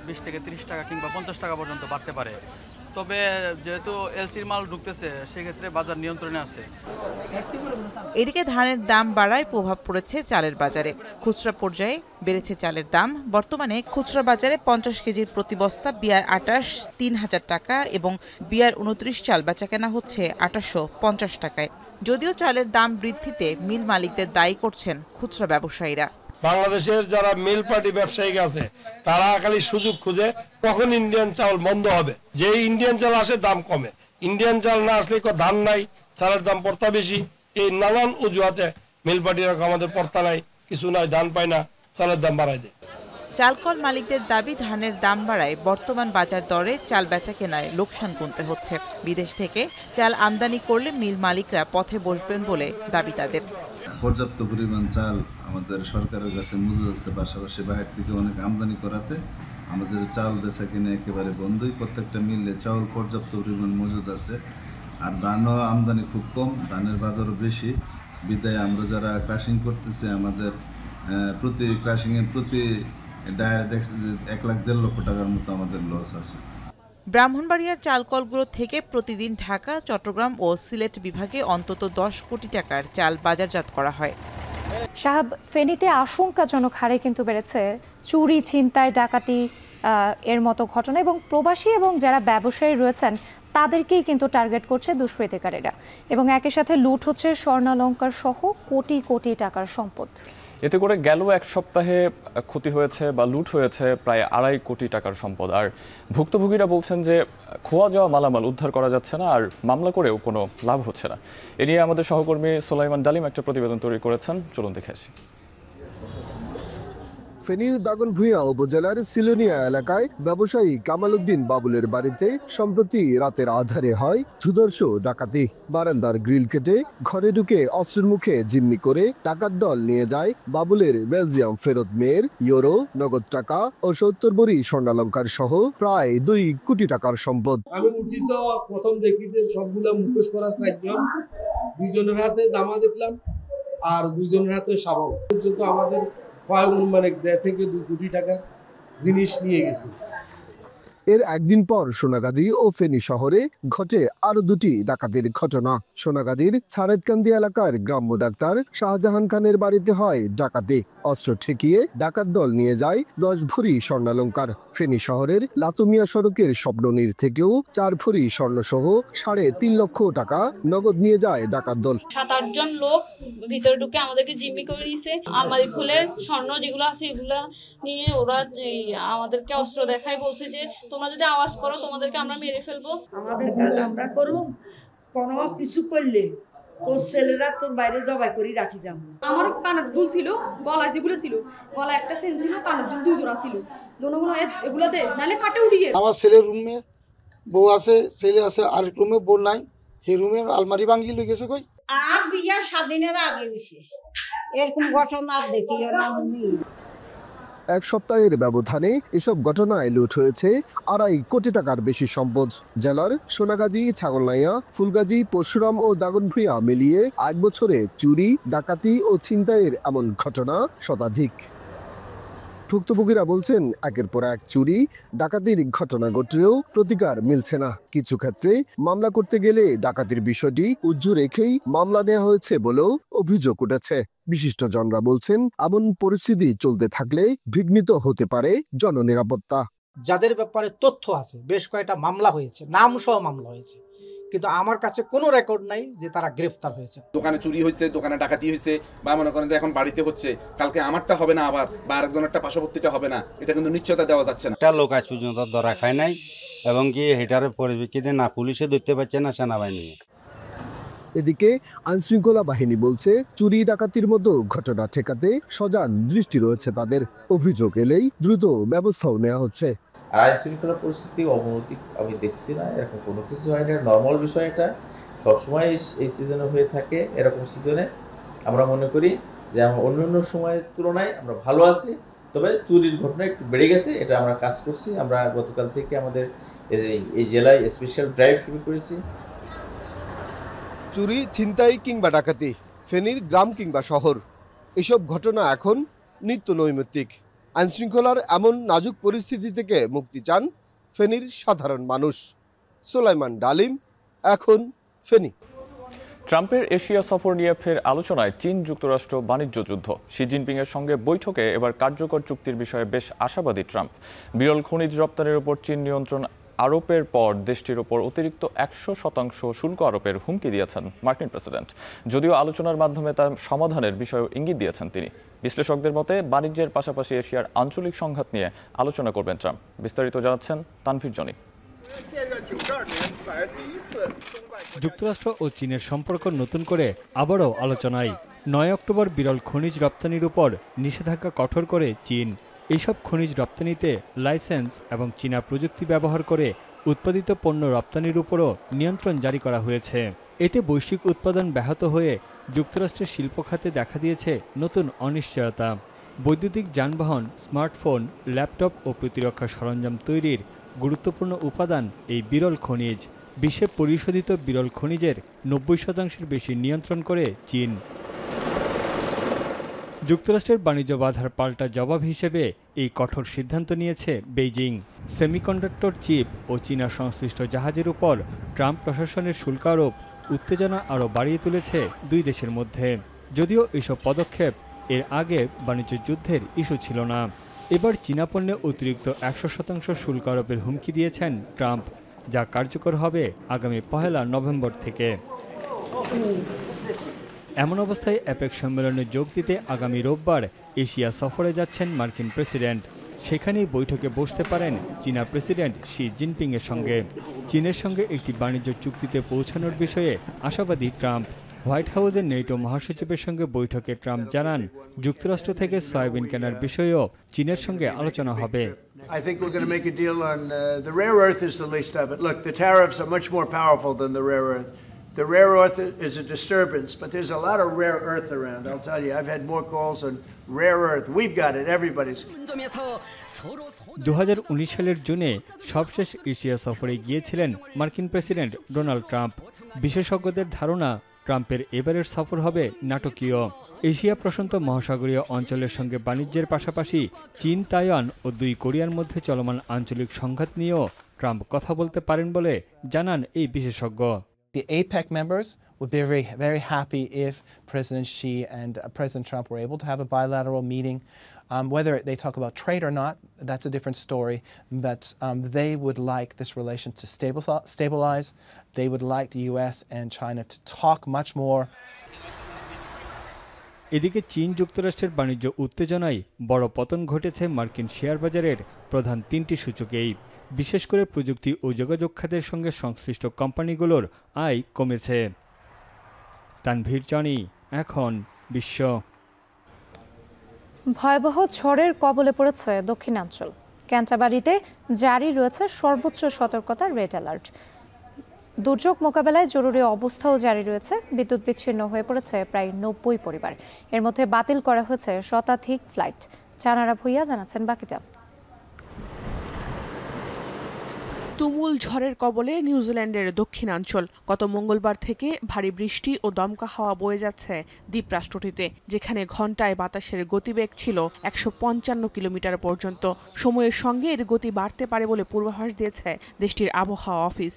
20 থেকে 30 টাকা কিংবা 50 টাকা পর্যন্ত বাড়তে পারে। তবে যেহেতু এলসির মাল ঢুকতেছে সেক্ষেত্রে বাজার নিয়ন্ত্রণে আছে। এদিকে ধানের দাম বাড়ায় প্রভাব পড়েছে চালের বাজারে। খুচরা পর্যায়ে বেড়েছে চালের দাম। বর্তমানে খুচরা বাজারে 50 কেজির প্রতি বস্তা BR-28 3000 টাকা এবং BR-29 চাল বেচাকেনা হচ্ছে 2850 টাকায়। যদিও চালের দাম বৃদ্ধিতে মিল মালিকদের দায়ী করছেন খুচরা ব্যবসায়ীরা। বাংলাদেশের যারা মিল পার্টি ব্যবসায়ী আছে তারা খালি সুযোগ খুঁজে কখন ইন্ডিয়ান চাল বন্ধ হবে, যে ইন্ডিয়ান চাল আসে দাম কমে, ইন্ডিয়ান চাল না আসলে ধান নাই, চালের দাম পড়তা বেশি, এই নানান অজুহাতে মিল পার্টিরা আমাদের পড়তা নাই, কিছু নাই, ধান পায় না, চালের দাম বাড়ায় দেয়। চালকল মালিকদের দাবি ধানের দাম বাড়ায় বর্তমান বাজার দরে চাল বেচা কেনায় লোকসান গুনতে হচ্ছে। বিদেশ থেকে চাল আমদানি করলে মিল মালিকরা পথে বসবেন বলে দাবি তাদের। পর্যাপ্ত পরিমাণ চাল আমাদের সরকারের কাছে মজুদ আছে, পাশাপাশি বাইরে থেকে অনেক আমদানি করাতে আমাদের চাল বেচা কিনে একেবারে বন্ধই। প্রত্যেকটা মিলে চাউল পর্যাপ্ত পরিমাণ মজুদ আছে, আর ধানও আমদানি খুব কম, ধানের বাজারও বেশি। বিদায় আমরা যারা ক্রাশিং করতেছি আমাদের প্রতি ক্রাশিংয়ের প্রতি ডায়ারে দেখছি যে 1,00,000-1.5 লক্ষ টাকার মতো আমাদের লস আছে। ব্রাহ্মণবাড়িয়ার চালকলগুলো থেকে প্রতিদিন ঢাকা, চট্টগ্রাম ও সিলেট বিভাগে অন্তত 10 কোটি টাকার চাল বাজারজাত করা হয়। সাহাব, ফেনীতে আশঙ্কাজনক হারে কিন্তু বেড়েছে চুরি, ছিনতাই, ডাকাতি এর মতো ঘটনা এবং প্রবাসী এবং যারা ব্যবসায়ী রয়েছেন তাদেরকেই কিন্তু টার্গেট করছে দুষ্কৃতিকারীরা এবং একই সাথে লুট হচ্ছে স্বর্ণালংকার সহ কোটি কোটি টাকার সম্পদ। এতে করে গেল এক সপ্তাহে ক্ষতি হয়েছে বা লুট হয়েছে প্রায় 2.5 কোটি টাকার সম্পদ। আর ভুক্তভোগীরা বলছেন যে খোয়া যাওয়া মালামাল উদ্ধার করা যাচ্ছে না, আর মামলা করেও কোনো লাভ হচ্ছে না। এ নিয়ে আমাদের সহকর্মী সোলাইমান ডালিম একটা প্রতিবেদন তৈরি করেছেন, চলুন দেখে আসি। ফেনীর দাগনভূঞা উপজেলার সিলোনিয়া এলাকায় ব্যবসায়ী কামাল উদ্দিন বাবুলের বাড়িতে সম্প্রতি রাতের আধারে হয় ধুধর্ষ ডাকাতি। বারান্দার গ্রিল কেটে ঘরে ঢুকে অস্ত্রের মুখে জিম্মি করে ডাকাত দল নিয়ে যায় বাবুলের বেলজিয়াম ফেরত মেয়ের ইউরো, নগদ টাকা ও 70 ভরি স্বর্ণালংকার সহ প্রায় 2 কোটি টাকার সম্পদ। আমি উঠি তো প্রথম দেখি যে সবগুলা মুখোশ করা 4 জন, 2 জনের হাতে দামা দেখলাম আর 2 জনের হাতে শাবল। পর্যন্ত আমাদের মানে 1.5 থেকে 2 কোটি টাকার জিনিস নিয়ে গেছে। এর একদিন পর সোনাগাজী ও ফেনী শহরে ঘটে আরো 2টি ডাকাতির ঘটনা। সোনাগাজীর ছাড়েতকান্দি এলাকার গ্রাম্য ডাক্তার শাহজাহান খানের বাড়িতে হয় ডাকাতি। অস্ত্র ঠেকিয়ে ডাকাত দল নিয়ে যায় 10 ভরি স্বর্ণালংকার। ফেনী শহরের লাতুমিয়া সড়কের স্বপ্ননীর থেকেও 4 ভরি স্বর্ণসহ 3.5 লক্ষ টাকা নগদ নিয়ে যায় ডাকাত দল। 7-8 জন লোক ভিতরে ঢুকে আমাদেরকে জিম্মি করে দিয়েছে। আলমারি খুলে স্বর্ণ যেগুলো আছে এগুলা নিয়ে ওরা আমাদেরকে অস্ত্র দেখায়, বলছে যে তোমরা যদি আওয়াজ করো তোমাদেরকে আমরা মেরে ফেলবো। আমাদের কাজ আমরা করব, কোনো কিছু করলে তোর ছেলেরা তোর বাইরে জবাই করে রাখি যাবো। আমার কানের দুল ছিল, গলা যেগুলো ছিল, গলা একটা সেন ছিল, কানের দুল 2 জোড়া ছিল, দোনোগুলো এগুলো দে নালে খাটে উঠিয়ে। আমার ছেলের রুমে বউ আছে, ছেলে আছে, আর রুমে বউ নাই, সেই রুমের আলমারি ভাঙি লই গেছে। কই আর বিয়া 7 দিনের আগে হইছে, এরকম ঘটনা আর দেখিও না। এক সপ্তাহের ব্যবধানে এসব ঘটনায় লুট হয়েছে 2.5 কোটি টাকার বেশি সম্পদ। জেলার সোনাগাজী, ছাগলনাইয়া, ফুলগাজী, পরশুরাম ও দাগনভূঞা মিলিয়ে 1 বছরে চুরি, ডাকাতি ও ছিনতাইয়ের এমন ঘটনা শতাধিক। ভুক্তভোগীরা বলছেন একের পর এক চুরি, ডাকাতির ঘটনা ঘটলেও প্রতিকার মিলছে না। কিছু ক্ষেত্রে মামলা করতে গেলে ডাকাতির বিষয়টি উজ্জ্ব রেখেই মামলা নেওয়া হয়েছে বলেও অভিযোগ উঠেছে। বিশিষ্টজনরা বলছেন এমন পরিস্থিতি চলতে থাকলে বিঘ্নিত হতে পারে জননিরাপত্তা। যাদের ব্যাপারে তথ্য আছে, বেশ কয়েকটা মামলা হয়েছে, নাম সহ মামলা হয়েছে, কিন্তু আমার কাছে কোনো রেকর্ড নাই যে তারা গ্রেফতার হয়েছে। দোকানে চুরি হয়েছে, দোকানে ডাকাতি হয়েছে, বা মনে করেন যে এখন বাড়িতে হচ্ছে, কালকে আমারটা হবে না আবার, বা আরেকজনেরটা পার্শ্ববর্তীটা হবে না, এটা কিন্তু নিশ্চয়তা দেওয়া যাচ্ছে না। একটা লোক আজ পর্যন্ত ধরা খায় নাই এবং কি এটার পরিপ্রেক্ষিতে না পুলিশে ধরতে পারছে না সেনাবাহিনী। এদিকে আইনশৃঙ্খলা বাহিনী বলছে চুরি ডাকাতির মতো ঘটনা ঠেকাতে সজাগ দৃষ্টি রয়েছে তাদের। অভিযোগ এলেই দ্রুত ব্যবস্থাও নেওয়া হচ্ছে। আইন শৃঙ্খলা পরিস্থিতি অবনতি আমি দেখছি না, এরকম কোনো কিছু হয় না, নর্মাল বিষয়। এটা সবসময় এই সিজনে হয়ে থাকে। এরকম সিজনে আমরা মনে করি যে আমরা অন্যান্য সময়ের তুলনায় আমরা ভালো আছি, তবে চুরির ঘটনা একটু বেড়ে গেছে। এটা আমরা কাজ করছি। আমরা গতকাল থেকে আমাদের এই জেলায় স্পেশাল ড্রাইভ শুরু করেছি। চুরি, ছিনতাই কিংবা ডাকাতি, ফেনীর গ্রাম কিংবা শহর, এসব ঘটনা এখন নিত্য নৈমিত্তিক। আইনশৃঙ্খলার এমন নাজুক পরিস্থিতি থেকে মুক্তি চান ফেনীর সাধারণ মানুষ। সুলাইমান ডালিম, এখন ফেনী। ট্রাম্পের এশিয়া সফর নিয়ে ফের আলোচনায় চীন যুক্তরাষ্ট্র বাণিজ্য যুদ্ধ। শি জিনপিংয়ের সঙ্গে বৈঠকে এবার কার্যকর চুক্তির বিষয়ে বেশ আশাবাদী ট্রাম্প। বিরল খনিজ রপ্তানির উপর চীন নিয়ন্ত্রণ আরোপের পর দেশটির ওপর অতিরিক্ত 100% শুল্ক আরোপের হুমকি দিয়েছেন মার্কিন প্রেসিডেন্ট। যদিও আলোচনার মাধ্যমে তার সমাধানের বিষয়ে ইঙ্গিত দিয়েছেন তিনি। বিশ্লেষকদের মতে বাণিজ্যের পাশাপাশি এশিয়ার আঞ্চলিক সংঘাত নিয়ে আলোচনা করবেন ট্রাম্প। বিস্তারিত জানাচ্ছেন তানভীর জনি। যুক্তরাষ্ট্র ও চীনের সম্পর্ক নতুন করে আবারও আলোচনায়। 9 অক্টোবর বিরল খনিজ রপ্তানির উপর নিষেধাজ্ঞা কঠোর করে চীন। এইসব খনিজ রপ্তানিতে লাইসেন্স এবং চীনা প্রযুক্তি ব্যবহার করে উৎপাদিত পণ্য রপ্তানির উপরও নিয়ন্ত্রণ জারি করা হয়েছে। এতে বৈশ্বিক উৎপাদন ব্যাহত হয়ে যুক্তরাষ্ট্রের শিল্প খাতে দেখা দিয়েছে নতুন অনিশ্চয়তা। বৈদ্যুতিক যানবাহন, স্মার্টফোন, ল্যাপটপ ও প্রতিরক্ষা সরঞ্জাম তৈরির গুরুত্বপূর্ণ উপাদান এই বিরল খনিজ। বিশ্বে পরিশোধিত বিরল খনিজের 90% বেশি নিয়ন্ত্রণ করে চীন। যুক্তরাষ্ট্রের বাণিজ্য বাধার পাল্টা জবাব হিসেবে এই কঠোর সিদ্ধান্ত নিয়েছে বেইজিং। সেমিকন্ডাক্টর চিপ ও চীনা সংশ্লিষ্ট জাহাজের উপর ট্রাম্প প্রশাসনের শুল্ক আরোপ উত্তেজনা আরও বাড়িয়ে তুলেছে দুই দেশের মধ্যে। যদিও এসব পদক্ষেপ এর আগে বাণিজ্য যুদ্ধের ইস্যু ছিল না। এবার চীনা পণ্যে অতিরিক্ত 100% শুল্ক আরোপের হুমকি দিয়েছেন ট্রাম্প, যা কার্যকর হবে আগামী 1 নভেম্বর থেকে। এমন অবস্থায় অ্যাপেক সম্মেলনে যোগ দিতে আগামী রোববার এশিয়া সফরে যাচ্ছেন মার্কিন প্রেসিডেন্ট। সেখানেই বৈঠকে বসতে পারেন চীনা প্রেসিডেন্ট শি জিনপিংয়ের সঙ্গে। চীনের সঙ্গে একটি বাণিজ্য চুক্তিতে পৌঁছানোর বিষয়ে আশাবাদী ট্রাম্প। হোয়াইট হাউসের নেটো মহাসচিবের সঙ্গে বৈঠকে ট্রাম্প জানান, যুক্তরাষ্ট্র থেকে সয়াবিন কেনার বিষয়েও চীনের সঙ্গে আলোচনা হবে। I think we're going to make a deal on the rare earth is the least of it. Look, the tariffs are much more powerful than the rare earth. The rare earth is a disturbance, but there's a lot of rare earth around. I'll tell you, I've had more calls on rare earth. We've got it, everybody's. 2019 সালের জুনে সবশেষ Asia সফরে গিয়েছিলেন মার্কিন president Donald Trump. বিশেষজ্ঞদের ধারণা, ট্রাম্পের এবারের সফর হবে নাটকীয়। এশিয়া প্রশান্ত মহাসাগরীয় অঞ্চলের সঙ্গে বাণিজ্যের পাশাপাশি চীন, তাইওয়ান ও 2 কোরিয়ার মধ্যে চলমান আঞ্চলিক সংঘাত নিয়েও ট্রাম্প কথা বলতে পারেন বলে জানান এই বিশেষজ্ঞ। The APEC members would be very happy if President Xi and President Trump were able to have a bilateral meeting. Whether they talk about trade or not, that's a different story. But they would like this relation to stabilize. They would like the U.S. and China to talk much more. এদিকে চীন যুক্তরাষ্ট্রের বাণিজ্য উত্তেজনায় বড় পতন ঘটেছে মার্কিন share বাজারের প্রধান 3টি সূচকেই। বিশেষ করে প্রযুক্তি ও যোগাযোগ খাতের সঙ্গে সংশ্লিষ্ট কোম্পানিগুলোর আয় কমেছে। তানভীর জনি, এখন বিশ্ব। ভয়াবহ ঝড়ের কবলে পড়েছে দক্ষিণাঞ্চল। ক্যান্টারবারিতে জারি রয়েছে সর্বোচ্চ সতর্কতার রেড অ্যালার্ট। দুর্যোগ মোকাবেলায় জরুরি অবস্থাও জারি রয়েছে। বিদ্যুৎ বিচ্ছিন্ন হয়ে পড়েছে প্রায় 90 পরিবার। এর মধ্যে বাতিল করা হয়েছে শতাধিক ফ্লাইট। জানারা ভুইয়া জানাচ্ছেন বাকিটা। তুমুল ঝড়ের কবলে নিউজিল্যান্ডের দক্ষিণাঞ্চল। গত মঙ্গলবার থেকে ভারী বৃষ্টি ও দমকা হাওয়া বয়ে যাচ্ছে দ্বীপরাষ্ট্রটিতে, যেখানে ঘন্টায় বাতাসের গতিবেগ ছিল 155 কিলোমিটার পর্যন্ত। সময়ের সঙ্গে এর গতি বাড়তে পারে বলে পূর্বাভাস দিয়েছে দেশটির আবহাওয়া অফিস।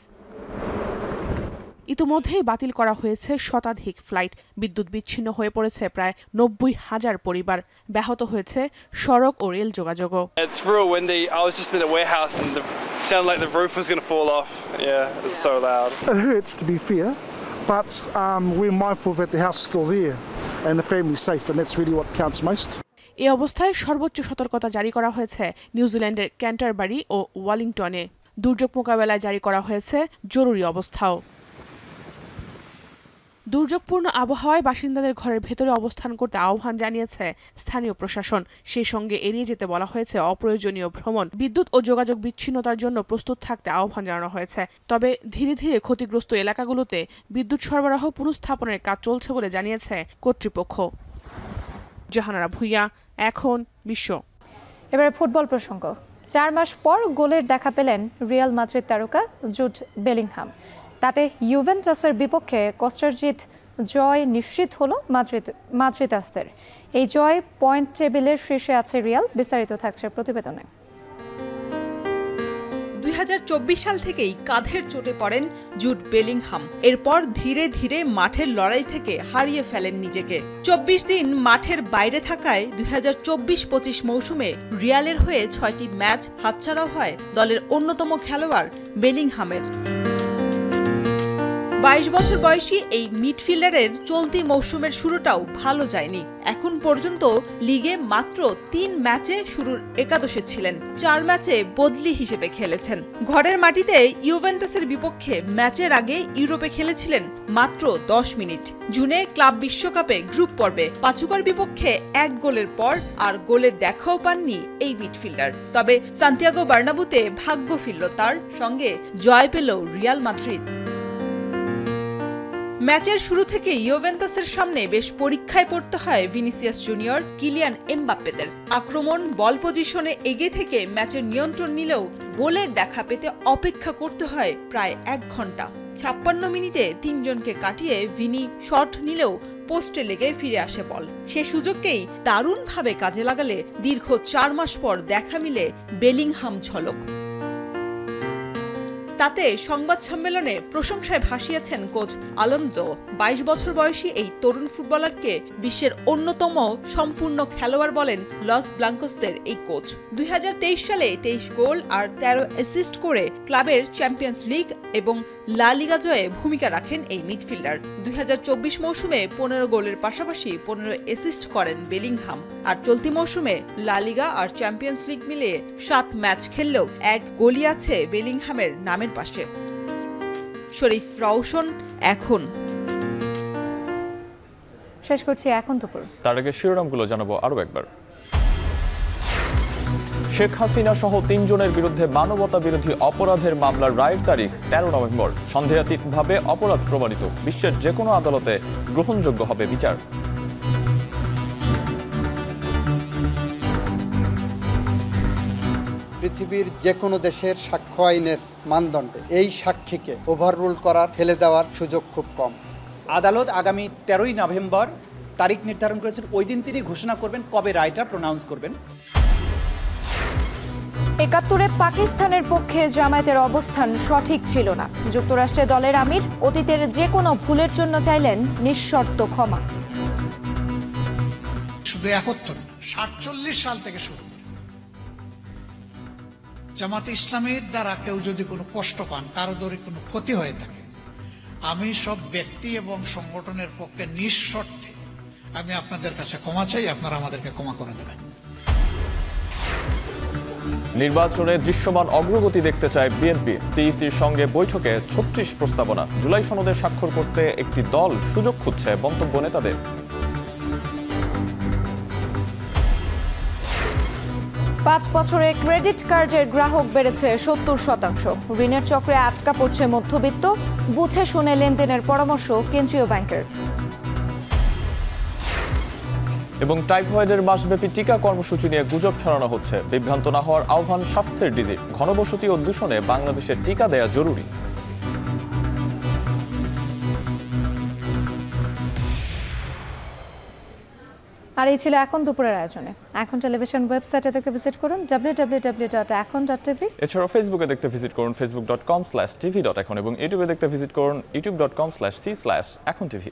ইতিমধ্যেই বাতিল করা হয়েছে শতাধিক ফ্লাইট। বিদ্যুৎ বিচ্ছিন্ন হয়ে পড়েছে প্রায় 90,000 পরিবার। ব্যাহত হয়েছে সড়ক ও রেল যোগাযোগও। It's real windy. I was just in a warehouse and it sounded like the roof was going to fall off. Yeah, it was so loud. It hurts, to be fair, but we're mindful that the house is still there and the family's safe, and that's really what counts most. এই অবস্থায় সর্বোচ্চ সতর্কতা জারি করা হয়েছে নিউজিল্যান্ডের Canterbury ও ওয়েলিংটনে। দুর্যোগ মোকাবেলায় জারি করা হয়েছে জরুরি অবস্থাও। দুর্যোগপূর্ণ আবহাওয়ায় বাসিন্দাদের ঘরের ভেতরে অবস্থান করতে আহ্বান জানিয়েছে স্থানীয় প্রশাসন। সেই সঙ্গে এড়িয়ে যেতে বলা হয়েছে অপ্রয়োজনীয় ভ্রমণ। বিদ্যুৎ ও যোগাযোগ বিচ্ছিন্নতার জন্য প্রস্তুত থাকতে আহ্বান জানানো হয়েছে। তবে ধীরে ধীরে ক্ষতিগ্রস্ত এলাকাগুলোতে বিদ্যুৎ সরবরাহ পুনঃস্থাপনের কাজ চলছে বলে জানিয়েছে কর্তৃপক্ষ। জাহানারা ভুইয়া, এখন বিশ্ব। এবারে ফুটবল প্রসঙ্গ। 4 মাস পর গোলের দেখা পেলেন রিয়াল মাদ্রিদ তারকা জুড বেলিংহাম। তাতে ইউভেন্টাসের বিপক্ষে কষ্টার্জিত জয় নিশ্চিত হলো মাদ্রিদাসদের। এই জয় পয়েন্ট টেবিলের শীর্ষে আছে রিয়াল। বিস্তারিত থাকছে প্রতিবেদনে। 2024 সাল থেকেই কাঁধের চোটে পড়েন জুড বেলিংহাম। এরপর ধীরে ধীরে মাঠের লড়াই থেকে হারিয়ে ফেলেন নিজেকে। 24 দিন মাঠের বাইরে থাকায় 2024-25 মৌসুমে রিয়ালের হয়ে 6টি ম্যাচ হাতছাড়া হয় দলের অন্যতম খেলোয়াড় বেলিংহামের। 22 বছর বয়সী এই মিডফিল্ডারের চলতি মৌসুমের শুরুটাও ভালো যায়নি। এখন পর্যন্ত লিগে মাত্র 3 ম্যাচে শুরুর একাদশে ছিলেন, 4 ম্যাচে বদলি হিসেবে খেলেছেন। ঘরের মাটিতে ইউভেন্টাসের বিপক্ষে ম্যাচের আগে ইউরোপে খেলেছিলেন মাত্র 10 মিনিট। জুনে ক্লাব বিশ্বকাপে গ্রুপ পর্বে পাচুকার বিপক্ষে 1 গোলের পর আর গোলের দেখাও পাননি এই মিডফিল্ডার। তবে সান্তিয়াগো বার্নাবুতে ভাগ্য ফিরল তার, সঙ্গে জয় পেল রিয়াল মাদ্রিদ। ম্যাচের শুরু থেকে ইউভেন্টাসের সামনে বেশ পরীক্ষায় পড়তে হয় ভিনিসিয়াস জুনিয়র, কিলিয়ান এমবাপ্পেদের। আক্রমণ বল পজিশনে এগিয়ে থেকে ম্যাচের নিয়ন্ত্রণ নিলেও গোলের দেখা পেতে অপেক্ষা করতে হয় প্রায় 1 ঘন্টা। 56 মিনিটে 3 জনকে কাটিয়ে ভিনি শট নিলেও পোস্টে লেগে ফিরে আসে বল। সে সুযোগকেই দারুণভাবে কাজে লাগালে দীর্ঘ 4 মাস পর দেখা মিলে বেলিংহাম ঝলক। তাতে সংবাদ সম্মেলনে প্রশংসায় ভাসিয়েছেন কোচ আলোনজো। 22 বছর বয়সী এই তরুণ ফুটবলারকে বিশ্বের অন্যতম সম্পূর্ণ খেলোয়াড় বলেন লস ব্লাঙ্কোসদের এই কোচ। 2023 সালে 23 গোল আর 13 অ্যাসিস্ট করে ক্লাবের চ্যাম্পিয়ন্স লিগ এবং লা লিগা জয়ে ভূমিকা রাখেন এই মিডফিল্ডার। 2024 মৌসুমে 15 গোলের পাশাপাশি 15 অ্যাসিস্ট করেন বেলিংহাম। আর চলতি মৌসুমে লা লিগা আর চ্যাম্পিয়ন্স লিগ মিলিয়ে 7 ম্যাচ খেললেও 1 গোলই আছে বেলিংহামের নামের পাশে। শরীফ রওশন, এখন। শেষ করছি এখন দুপুর। তার আগে শিরোনামগুলো জানাবো আরো একবার। শেখ হাসিনা সহ 3 জনের বিরুদ্ধে মানবতা বিরোধী অপরাধের মামলার রায়ের তারিখ 13 নভেম্বর। সন্দেহাতীতভাবে অপরাধ প্রমাণিত, বিশ্বের যে কোনো আদালতে গ্রহণযোগ্য হবে বিচার। পৃথিবীর যে কোনো দেশের সাক্ষ্য আইনের মানদণ্ডে এই সাক্ষীকে ওভাররুল করার, ফেলে দেওয়ার সুযোগ খুব কম। আদালত আগামী 13ই নভেম্বর তারিখ নির্ধারণ করেছেন। ওই দিন তিনি ঘোষণা করবেন কবে রায়টা প্রোনাউন্স করবেন। 71-এ পাকিস্তানের পক্ষে জামায়াতের অবস্থান সঠিক ছিল না। যুক্তরাষ্ট্রে দলের আমির অতীতের যে কোনো ভুলের জন্য চাইলেন নিঃশর্ত ক্ষমা। শুধু 71 না, 47 সাল থেকে শুরু জামাতে ইসলামের দ্বারা কেউ যদি কোনো কষ্ট পান, কারো দরে কোনো ক্ষতি হয়ে থাকে, আমি সব ব্যক্তি এবং সংগঠনের পক্ষে নিঃশর্তে আমি আপনাদের কাছে ক্ষমা চাই, আপনারা আমাদেরকে ক্ষমা করে দেবেন। নির্বাচনে দৃশ্যমান অগ্রগতি দেখতে চায় বিএনপি। সিইসির সঙ্গে বৈঠকে 36 প্রস্তাবনা। জুলাই সনদে স্বাক্ষর করতে একটি দল সুযোগ খুঁজছে, মন্তব্য নেতাদের। পাঁচ বছরে ক্রেডিট কার্ডের গ্রাহক বেড়েছে 70%। ঋণের চক্রে আটকা পড়ছে মধ্যবিত্ত, বুঝে শুনে লেনদেনের পরামর্শ কেন্দ্রীয় ব্যাংকের। এবং টাইফয়েডের মাসব্যাপী টিকা কর্মসূচি নিয়ে গুজব ছড়ানো হচ্ছে। বিভ্রান্ত না হওয়ার আহ্বান স্বাস্থ্যের ডিজির। ঘনবসতি ও দূষণে বাংলাদেশে টিকা দেয়া জরুরি। আর এই ছিল এখন দুপুরের আয়োজনে। এখন টেলিভিশন ওয়েবসাইটে দেখতে ভিজিট করুন www.ekon.tv। এছাড়াও ফেসবুকে দেখতে ভিজিট করুন facebook.com/tv.ekon এবং ইউটিউবে দেখতে ভিজিট করুন youtube.com/c/ekontv।